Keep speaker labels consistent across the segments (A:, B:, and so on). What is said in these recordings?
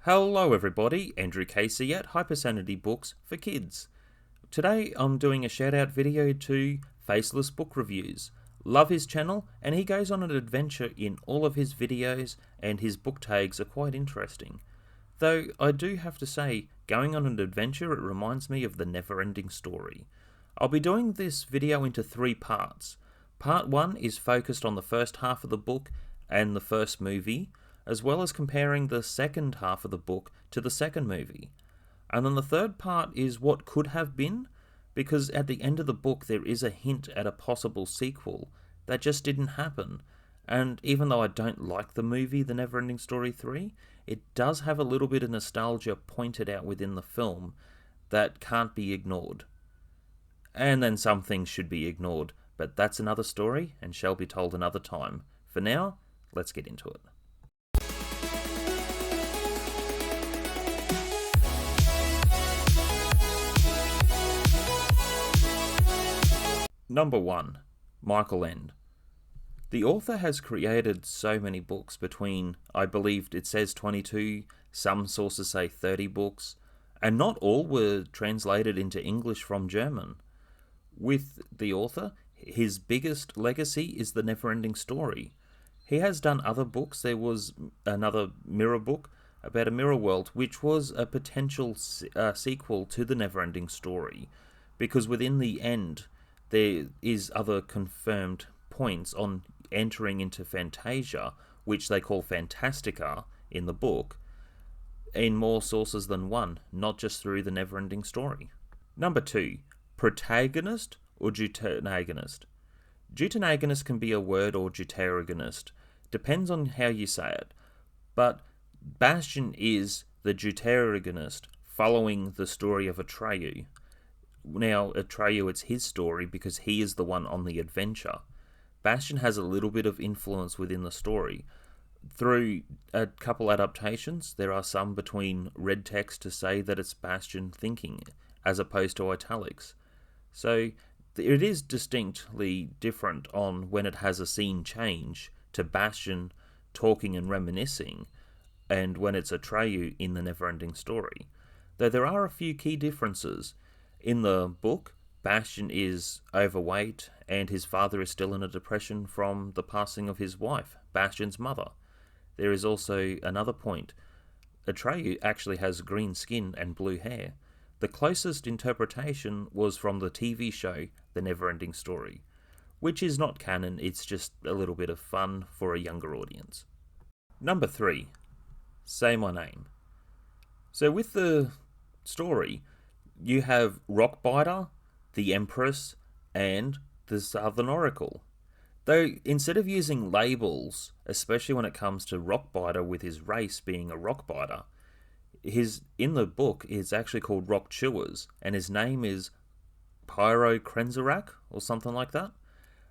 A: Hello everybody, Andrew Casey at Hypersanity Books for Kids. Today I'm doing a shout out video to Faceless Book Reviews. Love his channel and he goes on an adventure in all of his videos and his book tags are quite interesting. Though I do have to say, going on an adventure, it reminds me of the Never-Ending Story. I'll be doing this video into 3 parts. Part 1 is focused on the first half of the book and the first movie, as well as comparing the second half of the book to the second movie. And then the third part is what could have been, because at the end of the book there is a hint at a possible sequel that just didn't happen. And even though I don't like the movie The Never-Ending Story 3, it does have a little bit of nostalgia pointed out within the film that can't be ignored. And then some things should be ignored, but that's another story and shall be told another time. For now, let's get into it. Number 1. Michael Ende. The author has created so many books between, I believe it says 22, some sources say 30 books, and not all were translated into English from German. With the author, his biggest legacy is The Never-Ending Story. He has done other books. There was another mirror book about a mirror world, which was a potential sequel to The Never-Ending Story, because within the end, there is other confirmed points on entering into Fantasia, which they call Fantastica in the book, in more sources than one, not just through The Never-Ending Story. Number 2. Protagonist or deuteragonist? Deuteragonist can be a word or deuteragonist, depends on how you say it, but Bastian is the deuteragonist following the story of Atreyu. Now, Atreyu, it's his story because he is the one on the adventure. Bastian has a little bit of influence within the story. Through a couple adaptations, there are some between red text to say that it's Bastian thinking, as opposed to italics. So, it is distinctly different on when it has a scene change to Bastian talking and reminiscing, and when it's Atreyu in The Never-Ending Story. Though there are a few key differences. In the book, Bastian is overweight and his father is still in a depression from the passing of his wife, Bastian's mother. There is also another point. Atreyu actually has green skin and blue hair. The closest interpretation was from the TV show The Never-Ending Story, which is not canon, it's just a little bit of fun for a younger audience. Number 3. Say My Name. So with the story, you have Rockbiter, the Empress, and the Southern Oracle. Though instead of using labels, especially when it comes to Rockbiter with his race being a Rockbiter, in the book is actually called Rock Chewers, and his name is Pyro Krenzarak, or something like that.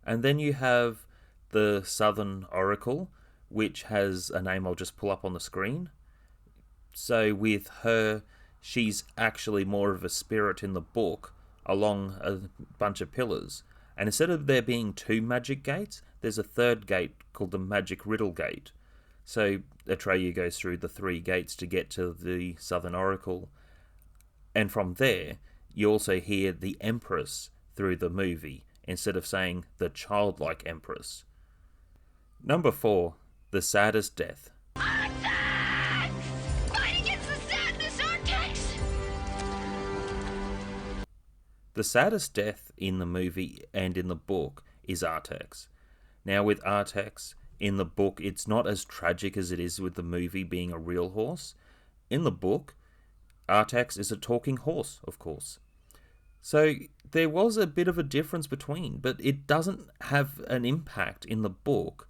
A: And then you have the Southern Oracle, which has a name I'll just pull up on the screen. So with her, she's actually more of a spirit in the book along a bunch of pillars. And instead of there being 2 magic gates, there's a third gate called the Magic Riddle Gate. So Atreyu goes through the 3 gates to get to the Southern Oracle. And from there, you also hear the Empress through the movie, instead of saying the childlike Empress. Number 4. The Saddest Death. The saddest death in the movie and in the book is Artax. Now with Artax, in the book, it's not as tragic as it is with the movie being a real horse. In the book, Artax is a talking horse, of course. So there was a bit of a difference between, but it doesn't have an impact in the book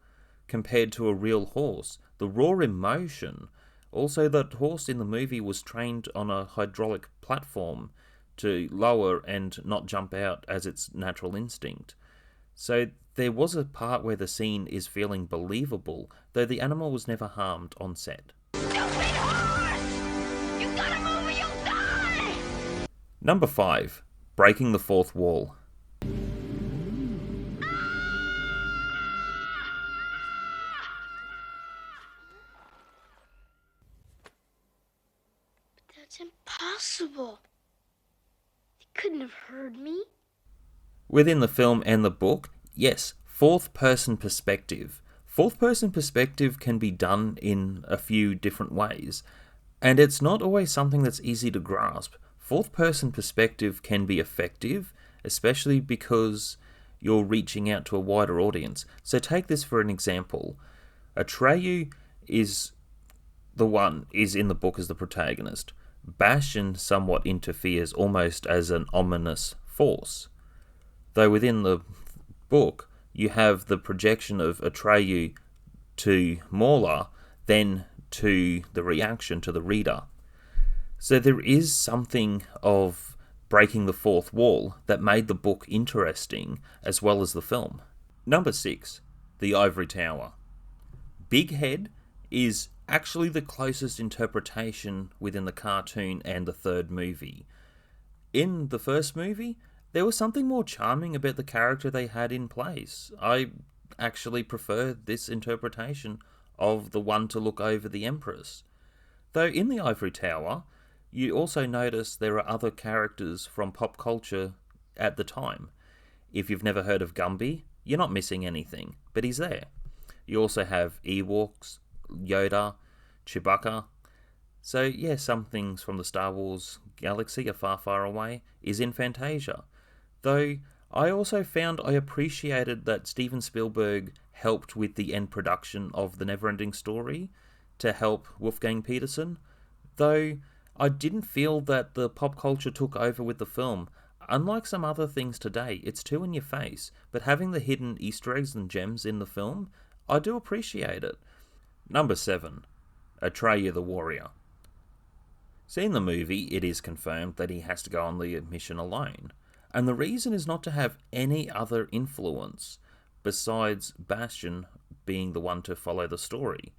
A: compared to a real horse. The raw emotion, also that horse in the movie was trained on a hydraulic platform to lower and not jump out as its natural instinct. So there was a part where the scene is feeling believable, though the animal was never harmed on set.
B: Stupid horse! You gotta move or you'll die!
A: Number 5. Breaking the Fourth Wall.
C: It's impossible. They couldn't have heard me.
A: Within the film and the book, yes, fourth person perspective. Fourth person perspective can be done in a few different ways, and it's not always something that's easy to grasp. Fourth person perspective can be effective, especially because you're reaching out to a wider audience. So take this for an example. Atreyu is in the book as the protagonist. Bastian somewhat interferes almost as an ominous force. Though within the book, you have the projection of Atreyu to Morla, then to the reaction to the reader. So there is something of breaking the fourth wall that made the book interesting as well as the film. Number 6, The Ivory Tower. Big Head is actually the closest interpretation within the cartoon and the third movie. In the first movie, there was something more charming about the character they had in place. I actually prefer this interpretation of the one to look over the Empress. Though in the Ivory Tower, you also notice there are other characters from pop culture at the time. If you've never heard of Gumby, you're not missing anything, but he's there. You also have Ewoks, Yoda, Chewbacca. So yeah, some things from the Star Wars galaxy are far, far away is in Fantasia. Though I also found I appreciated that Steven Spielberg helped with the end production of The Neverending Story to help Wolfgang Petersen, though I didn't feel that the pop culture took over with the film. Unlike some other things today, it's too in your face, but having the hidden Easter eggs and gems in the film, I do appreciate it. Number 7, Atreyu the Warrior. Seeing the movie, it is confirmed that he has to go on the mission alone. And the reason is not to have any other influence besides Bastian being the one to follow the story,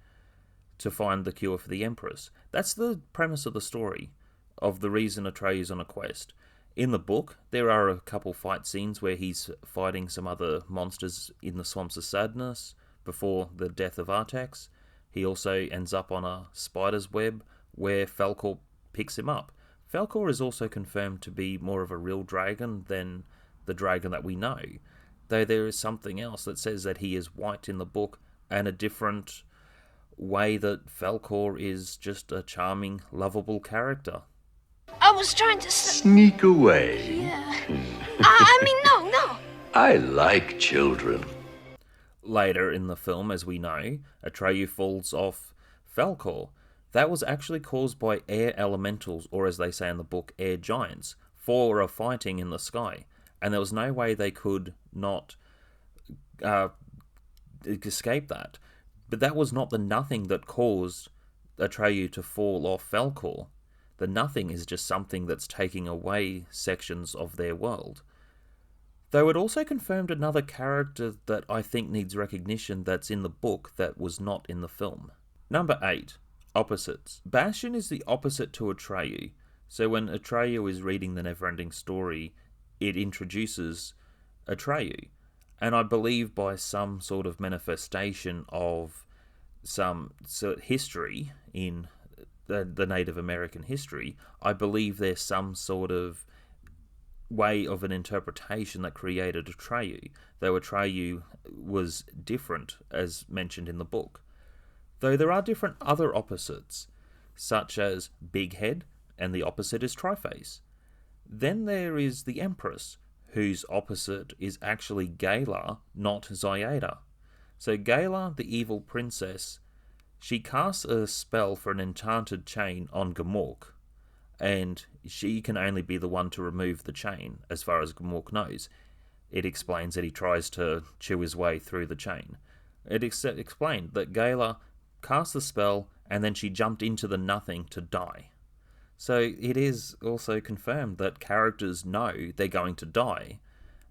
A: to find the cure for the Empress. That's the premise of the story, of the reason Atreyu's on a quest. In the book, there are a couple fight scenes where he's fighting some other monsters in the Swamps of Sadness before the death of Artax. He also ends up on a spider's web where Falkor picks him up. Falkor is also confirmed to be more of a real dragon than the dragon that we know, though there is something else that says that he is white in the book, and a different way that Falkor is just a charming, lovable character.
C: I was trying to
D: Sneak away.
C: Yeah. I mean, no.
D: I like children.
A: Later in the film, as we know, Atreyu falls off Falkor. That was actually caused by air elementals, or as they say in the book, air giants, for a fighting in the sky. And there was no way they could not escape that. But that was not the nothing that caused Atreyu to fall off Falkor. The nothing is just something that's taking away sections of their world. Though it also confirmed another character that I think needs recognition that's in the book that was not in the film. Number 8. Opposites. Bastian is the opposite to Atreyu, so when Atreyu is reading the Neverending Story, it introduces Atreyu, and I believe by some sort of manifestation of some sort of history in the Native American history, I believe there's some sort of way of an interpretation that created Atreyu, though Atreyu was different as mentioned in the book. Though there are different other opposites, such as Big Head, and the opposite is Triface. Then there is the Empress, whose opposite is actually Gala, not Ziada. So Gala, the evil princess, she casts a spell for an enchanted chain on Gamork, and she can only be the one to remove the chain, as far as Gamork knows. It explains that he tries to chew his way through the chain. It explained that Gala cast the spell, and then she jumped into the nothing to die. So it is also confirmed that characters know they're going to die,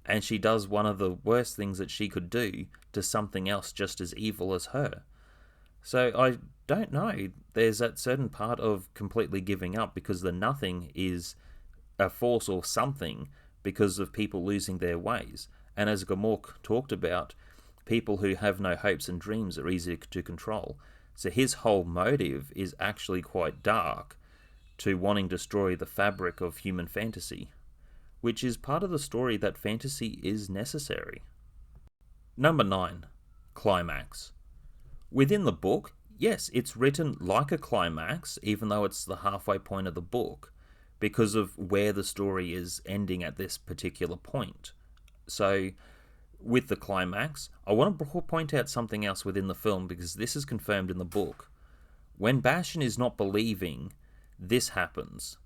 A: and she does one of the worst things that she could do to something else just as evil as her. So I don't know, there's that certain part of completely giving up because the nothing is a force or something because of people losing their ways. And as Gamork talked about, people who have no hopes and dreams are easy to control. So his whole motive is actually quite dark, to wanting to destroy the fabric of human fantasy, which is part of the story that fantasy is necessary. Number 9. Climax. Within the book, yes, it's written like a climax, even though it's the halfway point of the book, because of where the story is ending at this particular point. So, with the climax, I want to point out something else within the film, because this is confirmed in the book. When Bastian is not believing, this happens.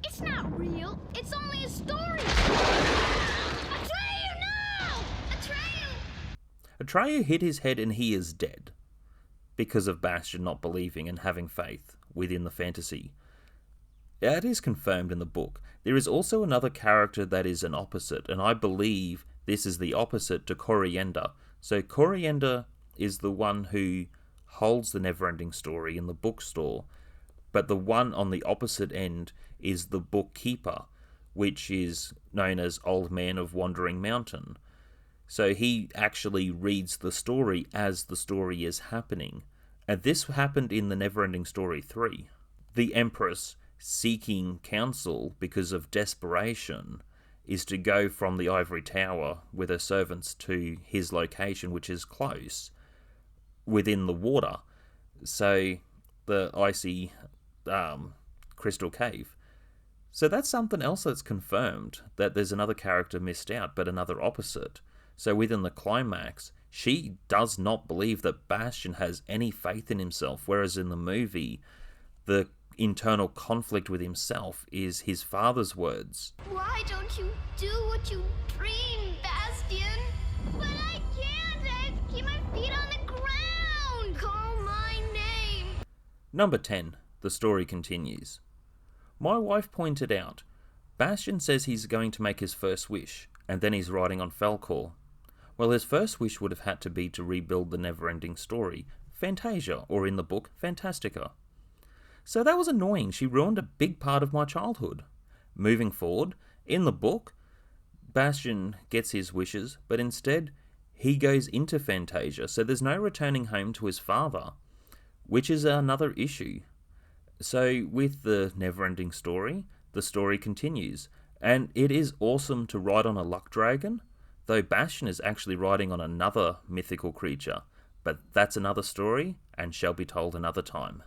B: It's not real. It's only a story. Atreyu, no! Atreyu!
A: Atreyu hit his head and he is dead, because of Bastian not believing and having faith within the fantasy. That is confirmed in the book. There is also another character that is an opposite, and I believe this is the opposite to Coriander. So Coriander is the one who holds the Neverending Story in the bookstore, but the one on the opposite end is the bookkeeper, which is known as Old Man of Wandering Mountain. So he actually reads the story as the story is happening. And this happened in the Neverending Story 3. The Empress, seeking counsel because of desperation, is to go from the Ivory Tower with her servants to his location, which is close, within the water. So, the icy crystal cave. So that's something else that's confirmed, that there's another character missed out, but another opposite. So within the climax, she does not believe that Bastian has any faith in himself, whereas in the movie, the internal conflict with himself is his father's words.
B: Why don't you do what you dream, Bastian? But I can't. I have to keep my feet on the ground. Call my name.
A: Number 10. The story continues. My wife pointed out, Bastian says he's going to make his first wish, and then he's riding on Falkor. Well, his first wish would have had to be to rebuild the Neverending Story, Fantasia, or in the book, Fantastica. So that was annoying. She ruined a big part of my childhood. Moving forward, in the book, Bastian gets his wishes, but instead, he goes into Fantasia, so there's no returning home to his father, which is another issue. So with the Neverending Story, the story continues, and it is awesome to ride on a luck dragon, though Bastian is actually riding on another mythical creature, but that's another story and shall be told another time.